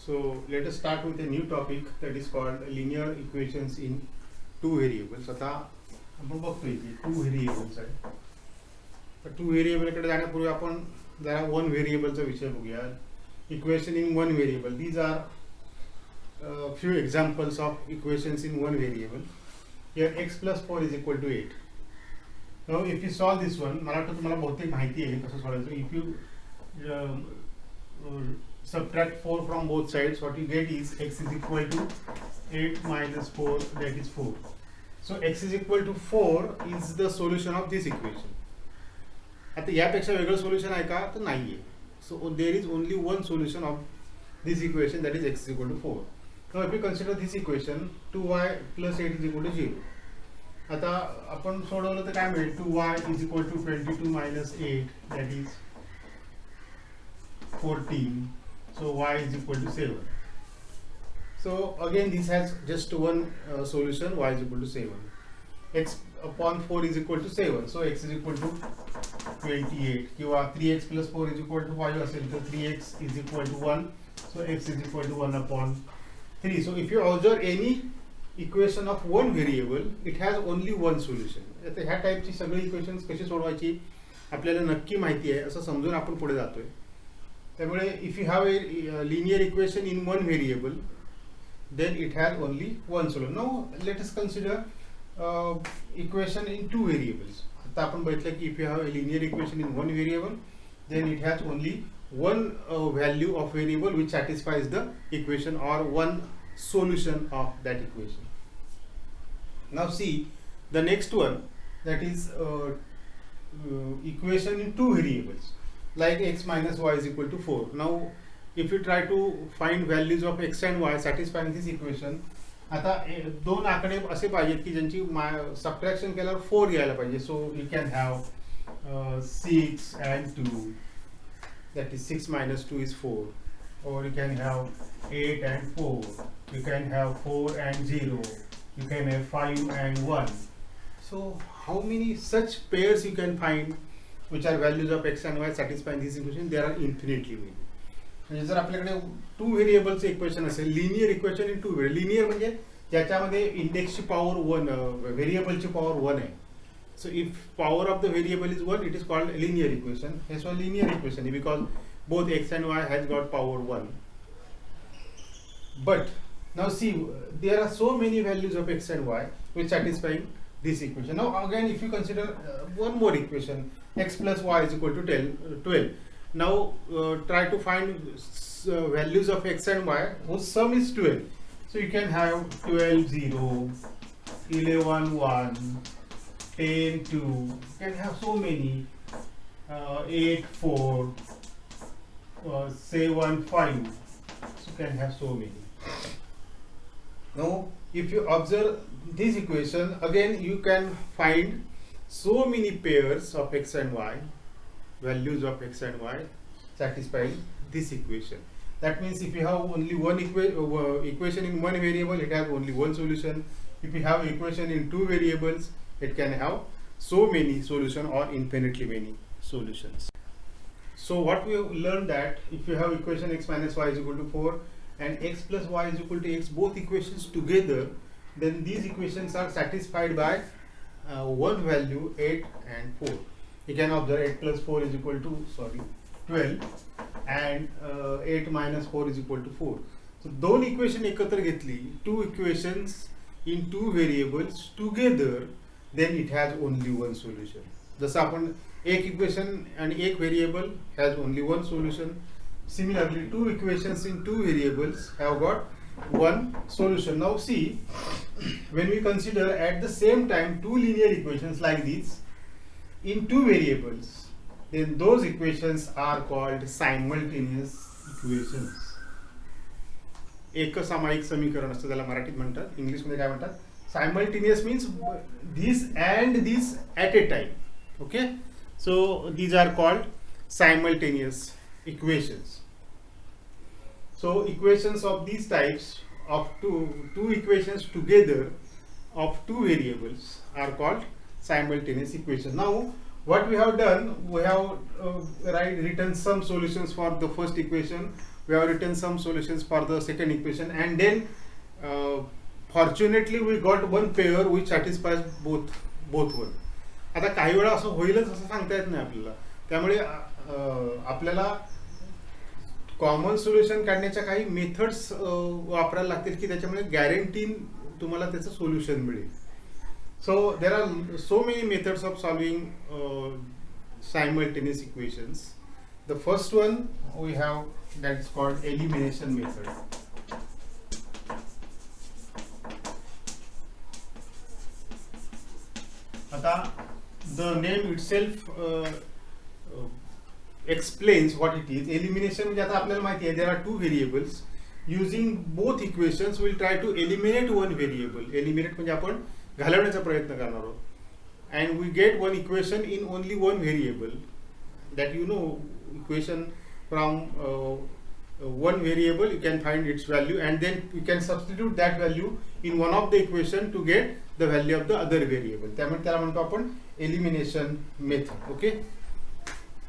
So let us start with a new topic that is called linear equations in two variables. आता आपण बघतोय की two variables आहे. तर टू व्हेरिएबलकडे जाण्यापूर्वी आपण जरा वन व्हेरिएबलचा विषय बघूया. Equation in one variable. These are few examples of equations in one variable. Here x plus 4 is equal to 8. Now if you solve this one, मला वाटतं तुम्हाला बहुतेक माहिती आहे कसं सोडवायचं. If you subtract 4 from both sides, what you get is x is equal to 8 minus 4, that is 4. So x is equal to 4 is the solution of this equation. आता यापेक्षा वेगळं सोल्युशन आहे का? तर नाहीये. So there is only one solution of this equation, that is x is equal to 4. Now if we consider this equation, 2y plus 8 is equal to 0. आता आपण सोडवलं तर काय मिळेल? 2y is equal to 22 minus 8, that is 14. So y is equal to 7. So again this has just one solution, y is equal to 7. X upon 4 is equal to 7. So x is equal to 28. किंवा 3x plus 4 is equal to 5 असेल तर 3x is equal to 1. So x is equal to 1 upon 3. So if you observe any equation of one variable, it has only one solution. आता ह्या टाइपची सगळी equations कशी सोडवायची आपल्याला नक्की माहिती आहे असं समजून आपण पुढे जातोय. त्यामुळे if you have a linear equation in one variable, then it has only one solution. Now let us consider equation in two variables. आता आपण बघितलं की if you have a linear equation in one variable, then it has only one value of variable which satisfies the equation, or one solution of that equation. Now see the next one, that is equation in two variables, like x minus y is equal to 4. Now if you try to find values of x and y satisfying this equation, आता दोन आकडे असे पाहिजेत की ज्यांची subtraction केल्यावर 4 यायला पाहिजे. So you can have 6 and 2, that is 6 minus 2 is 4, or you can have 8 and 4, you can have 4 and 0, you can have 5 and 1. So how many such pairs you can find which are values of x and y satisfying this equation? There are infinitely many. म्हणजे जर आपल्याकडे two व्हेरिएबलचं equation असेल, linear equation in two variable. Linear म्हणजे ज्याच्यामध्ये इंडेक्सची power 1, व्हेरिएबलची power 1 आहे. So if power of the variable is 1, it is called linear equation. हे so linear equation because both x and y has got power 1. But now see, there are so many values of x and y which satisfying this equation. Now again if you consider one more equation, x plus y is equal to 12. Now try to find values of x and y whose sum is 12. So you can have 12 0, 11 1, 10 2. You can have so many, 8 4, 7 5. So you can have so many. Now if you observe this equation, again you can find so many pairs of x and y, values of x and y satisfying this equation. That means if you have only one equation in one variable, it has only one solution. If you have equation in two variables, it can have so many solutions or infinitely many solutions. So what we have learned, that if you have equation x minus y is equal to 4 and x plus y is equal to x, both equations together, then these equations are satisfied by one value 8 and 4. You can observe 8 plus 4 is equal to 12 and 8 minus 4 is equal to 4. So दोन equation एकत्र घेतली, two equations in two variables together, then it has only one solution. जसं आपण एक equation आणि एक variable has only one solution. Similarly, two equations in two variables have got one solution. Now see, when we consider at the same time two linear equations like these in two variables, then those equations are called simultaneous equations. एकसमायिक समीकरण असतं त्याला मराठीत म्हणतात. इंग्लिशमध्ये काय म्हणतात? Simultaneous means this and this at a time. Okay, so these are called simultaneous equations. So equations of these types of two equations together of two variables are called simultaneous equations. Now what we have done, we have written some solutions for the first equation, we have written some solutions for the second equation, and then fortunately we got one pair which satisfies both one. आता काही वेळा असं होईलच असं सांगता येत नाही आपल्याला, त्यामुळे आपल्याला कॉमन सोल्युशन काढण्याच्या काही मेथड्स वापरायला लागतील की त्याच्यामुळे गॅरंटीन तुम्हाला त्याचं सोल्युशन मिळेल. So there are so many methods of solving simultaneous equations. The first one we have, that is called elimination method. Ata the name itself explains what it is. Elimination म्हणजे आता आपल्याला माहिती आहे there are two variables. Using both equations we'll try to eliminate one variable. Eliminate म्हणजे आपण घालवण्याचा प्रयत्न करणार आहोत. And we get one equation in only one variable, that you know equation from one variable you can find its value, and then you can substitute that value in one of the equation to get the value of the other variable. त्यामुळे त्याला म्हणतो आपण elimination method. Okay,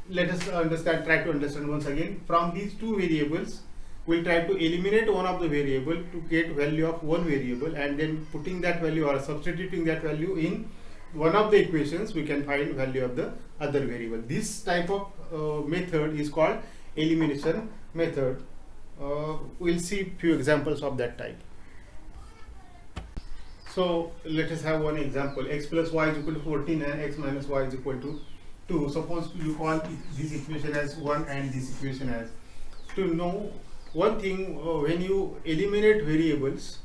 let us try to understand once again. From these two variables we'll try to eliminate one of the variable to get value of one variable, and then putting that value or substituting that value in one of the equations we can find value of the other variable. This type of method is called elimination method. We'll see few examples of that type. So let us have one example. X plus y is equal to 14 and x minus y is equal to 2. Suppose you call this equation as 1 and this equation as. To know one thing, when you eliminate variables,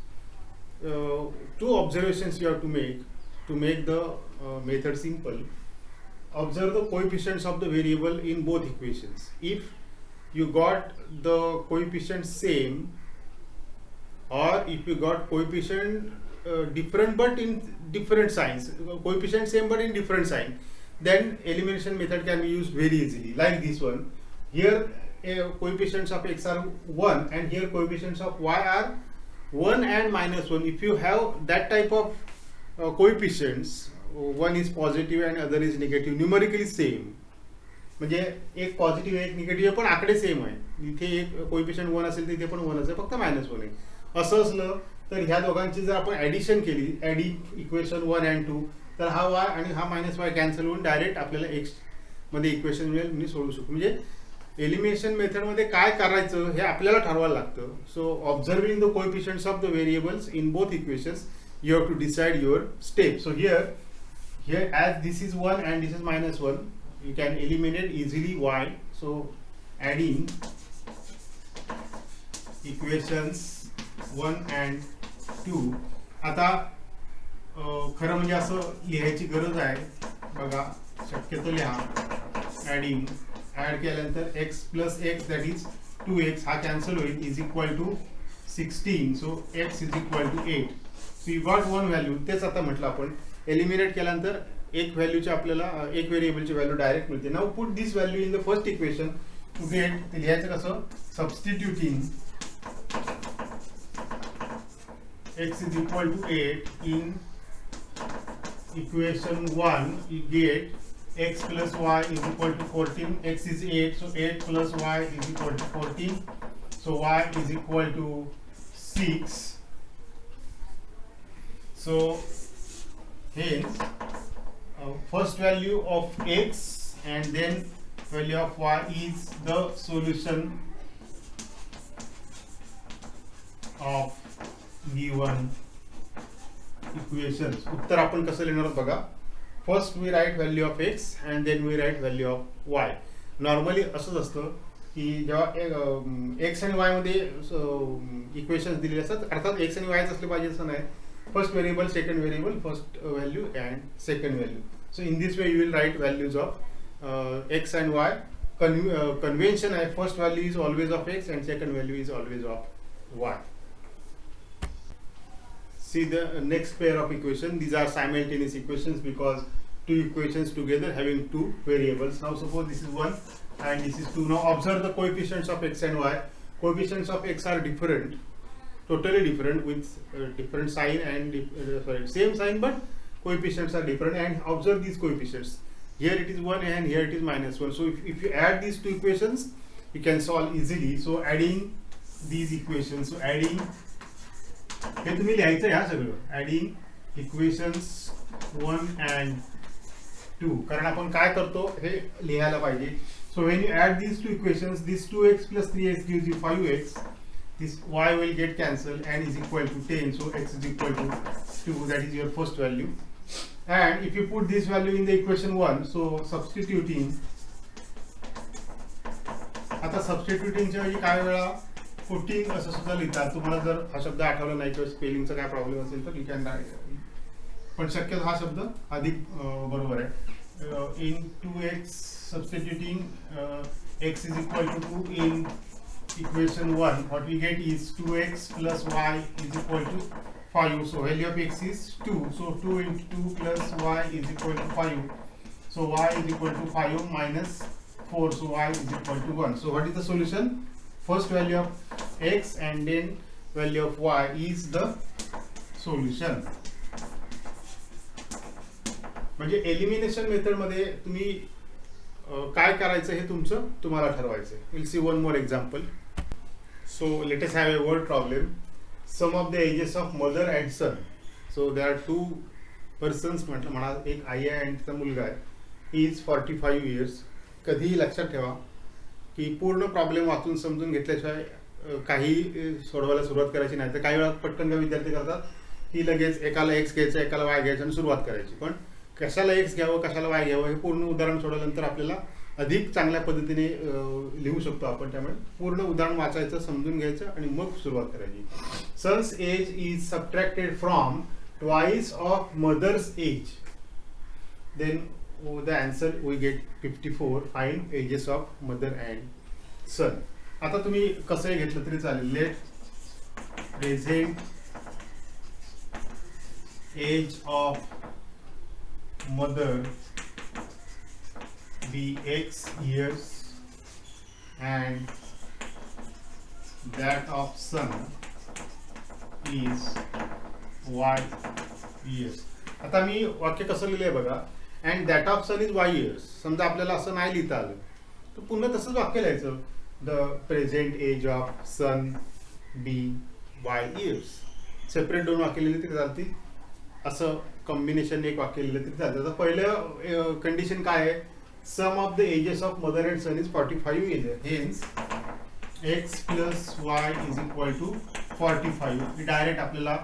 two observations you have to make the method simple. Observe the coefficients of the variable in both equations. If you got the coefficient same, or if you got coefficient different but in different signs, coefficient same but in different sign, then elimination method can be used very easily. Like this one here, coefficients of x are 1 and here coefficients of y are 1 and minus 1. If you have that type of coefficients, one is positive and other is negative, numerically same, म्हणजे एक positive एक negative पण आकडे same आहे. इथे एक coefficient 1 असेल तिथे पण 1 असेल, फक्त -1 आहे. असं असलं तर ह्या दोघांची जर आपण ऍडिशन केली, ऍडिंग इक्वेशन 1 and 2, तर हा y आणि हा -y कॅन्सल होऊन डायरेक्ट आपल्याला x मध्ये इक्वेशन मिळेल, मी सोडू शकतो. म्हणजे एलिमिनेशन मेथड मध्ये काय करायचं हे आपल्याला ठरवायला लागतं. So observing the coefficients of the variables in both equations, you have to decide your step. So here as this is 1 and this is -1, you can eliminate easily y. So adding equations 1 and 2. आता खरं म्हणजे असं लिहायची गरज आहे बघा, शक्यतो लिहा. ऍड केल्यानंतर x plus x, that is 2x, हा कॅन्सल होईल, is equal to 16. So x is equal to 8. So you got one value. तेच आता म्हटलं आपण एलिमिनेट केल्यानंतर एक व्हॅल्यूची आपल्याला एक व्हेरिएबलची व्हॅल्यू डायरेक्ट मिळते. Now put this value in the first equation to get, ते लिहायचं कसं, substituting x is equal to 8 in equation 1, you get x plus y is equal to 14. X is 8, so 8 plus y is equal to 14. So y is equal to 6. So hence first value of x and then value of y is the solution of given equations. उत्तर आपण कसं लिहिणार आहोत बघा. First we write value of x and then we write value of y. Normally असंच असतं की जेव्हा x आणि y मध्ये इक्वेशन्स दिलेले असतात, अर्थात x आणि y असले पाहिजे असं नाही. First variable, second variable, first value and second value. So in this way you will write values of x and y. Convention आहे, first value is always of x and second value is always of y. See the next pair of equation. These are simultaneous equations because two equations together having two variables. Now suppose this is 1 and this is 2. Now observe the coefficients of x and y. Coefficients of x are different, totally different, with different sign and same sign but coefficients are different. And observe these coefficients. Here it is 1 and here it is -1. So if you add these two equations, you can solve easily. So adding these equations, so adding हे तुम्ही लिहायचं या सगळं adding equations 1 and 2, कारण आपण काय करतो हे लिहायला पाहिजे. So when you add these two equations, this 2x plus 3x gives you 5x. This y will get cancelled and is equal to 10. So x is equal to 2. That is your first value. And if you put this value in the equation 1, so substituting. आता सबस्टिट्यूटिंगच्या वेळी काय वेळा putting असं सुद्धा लिहितात. तुम्हाला जर हा शब्द आठवला नाही किंवा स्पेलिंगचा काय प्रॉब्लेम असेल तर यू कॅन, पण शक्यतो हा शब्द अधिक बरोबर आहे. इन 2x substituting x is equal to 2 in equation 1, what we get is 2x plus y is equal to 5. So value of x is 2. So 2 into 2 plus y is equal to 5. So y is equal to 5 minus 4. So y is equal to 1. So what is the solution? First value of x and then value of y is the solution. म्हणजे elimination method मध्ये तुम्ही काय करायचं हे तुम्हाला ठरवायचं. Will see one more example. So let us have a word problem. Sum of the ages of mother and son. So they are 2 persons म्हटलं म्हणा, एक आई आहे आणि तिचा मुलगा आहे. He is 45 years. कधीही लक्षात ठेवा की पूर्ण प्रॉब्लेम वाचून समजून घेतल्याशिवाय काही सोडवायला सुरुवात करायची नाही. तर काही वेळा पटकन काय विद्यार्थी करतात की लगेच एकाला एक्स घ्यायचं एकाला वाय घ्यायचं आणि सुरुवात करायची. पण कशाला एक्स घ्यावं कशाला वाय घ्यावं हे पूर्ण उदाहरण सोडवल्यानंतर आपल्याला अधिक चांगल्या पद्धतीने लिहू शकतो आपण. त्यामुळे पूर्ण उदाहरण वाचायचं, समजून घ्यायचं आणि मग सुरुवात करायची. Son's age is subtracted from twice of mother's age, then the answer we get 54. Find ages of mother and son. आता तुम्ही कसंही घेतलं तरी चालेल. Let present age of mother be x years and that of son is y years. आता मी वाक्य कसं लिहिलंय बघा. And that of son is y years. समजा आपल्याला असं नाही लिहिता आलं तर पुन्हा तसंच वाक्य लिहायचं. The present age of son be y years. Separate 2 वाक्य लिहिली तरी चालतील, असं कॉम्बिनेशन एक वाक्य लिहिलं तरी चालतं. तर पहिलं कंडिशन काय आहे? Sum of the ages of mother and son is 45 years. Hence x plus y is equal to 45. Direct आपल्याला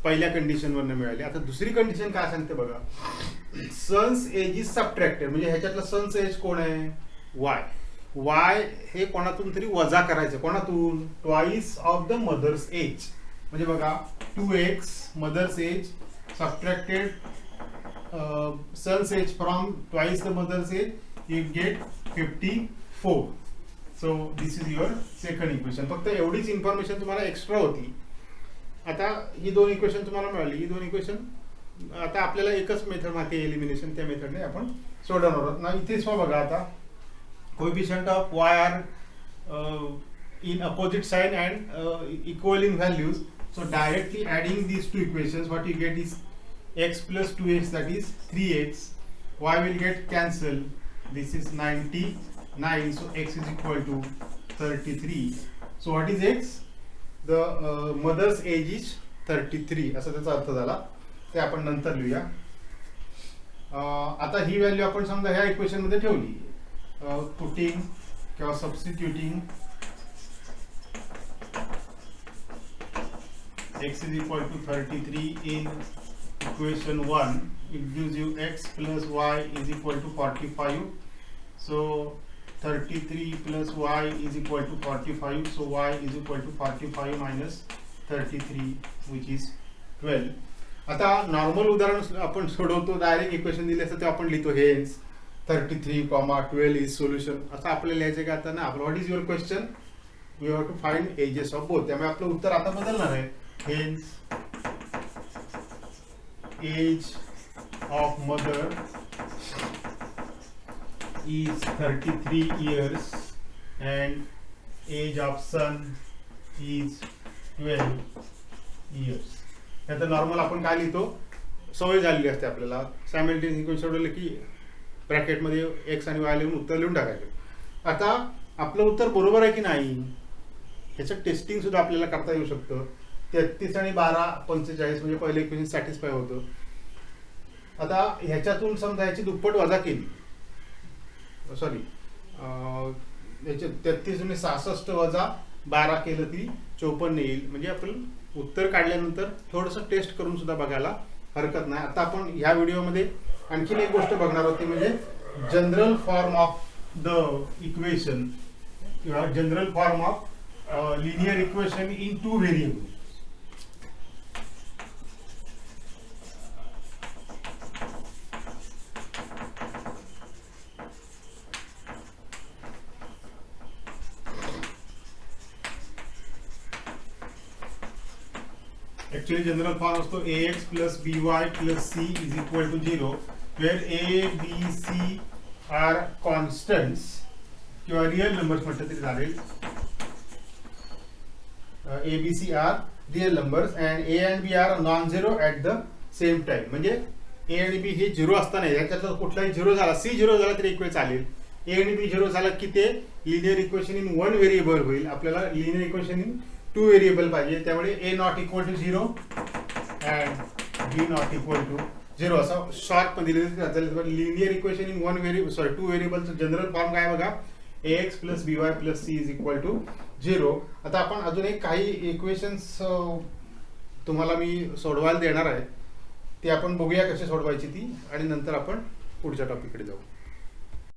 पहिल्या कंडिशनवरनं मिळाली. आता दुसरी कंडिशन काय सांगते बघा. सन्स एज इज सबट्रॅक्टेड, म्हणजे ह्याच्यातलं सन्स एज कोण आहे? वाय. वाय हे कोणातून तरी वजा करायचं. कोणातून? Twice of the mother's age. म्हणजे बघा 2x mother's age subtracted son's age from twice the mother's age, you get 54. So this is your second equation. फक्त एवढीच इन्फॉर्मेशन तुम्हाला एक्स्ट्रा होती. आता ही 2 इक्वेशन तुम्हाला मिळाली. ही 2 इक्वेशन आता आपल्याला एकच मेथड माहिती आहे एलिमिनेशन, त्या मेथडने आपण सोडवणार आहोत ना. इथेच बघा आता coefficient of y are in opposite sign and equal in values. So directly adding these 2 equations what you get is x plus 2x, that is 3x. y will get cancelled. This is 99. So x is equal to 33. So what is x? The mother's age is 33. असा त्याचा अर्थ झाला. ते आपण नंतर लिहूया. आता ही value आपण समजा ह्या इक्वेशन मध्ये ठेवली. पुटिंग किंवा substituting x is equal to 33 in equation 1, it gives you x plus y is equal to 45. So 33 plus y is equal to 45. So y is equal to 45 minus 33, which is 12. आता normal उदाहरण आपण सोडवतो. Direct equation दिले असतं ते आपण लिहितो hence 33, 12 is solution. असं आपल्याला लिहायचं का आता ना. आपलं what is your question? We have to find ages of both. त्यामुळे आपलं उत्तर आता बदलणार आहे. Hence age of mother is 33 years and age of son is 12 years. आता नॉर्मल आपण काय लिहितो? सवय झालेली असते आपल्याला. सायमल्टेनियस इक्वेशन सोडवलं की ब्रॅकेटमध्ये x आणि y लिहून उत्तर लिहून टाकायचं. आता आपलं उत्तर बरोबर आहे की नाही ह्याचं टेस्टिंग सुद्धा आपल्याला करता येऊ शकतं. 33 आणि 12 45 म्हणजे पहिले इक्वेशन सॅटिस्फाय होतं. आता ह्याच्यातून समजा ह्याची दुप्पट वजा केली, सॉरी याचे 33 आणि 66 वजा 12 केलं ती 54 येईल. म्हणजे आपण उत्तर काढल्यानंतर थोडंसं टेस्ट करून सुद्धा बघायला हरकत नाही. आता आपण ह्या व्हिडिओमध्ये आणखीन एक गोष्ट बघणार आहोत, ती म्हणजे general form of the equation किंवा general form of linear equation in 2 variable. Actually जनरल फॉर्म असतो ax plus by plus c is equal to 0 where a b c are constants किंवा रियल नंबर्स म्हटलं तरी चालेल. a b c are real numbers and a and b are non-zero at the same time. म्हणजे a आणि b हे 0 असताना याच्यातला कुठलाही 0 झाला, c 0 झाला तरी एक वेळ चालेल. a आणि b 0 झाला की ते लिनियर इक्वेशन इन 1 व्हेरिएबल होईल. आपल्याला लिनियर इक्वेशन इन 2 व्हेरिएबल पाहिजे, त्यामुळे a not equal to 0 and b not equal to 0 असा शॉर्ट मध्ये दिलेलं. लिनियर इक्वेशन इन 2 व्हेरिएबलचं जनरल फॉर्म काय बघा, ax plus by plus c is equal to 0. आता आपण अजून एक काही इक्वेशन्स तुम्हाला मी सोडवायला देणार आहे, ते आपण बघूया कसे सोडवायची ती, आणि नंतर आपण पुढच्या टॉपिककडे जाऊ.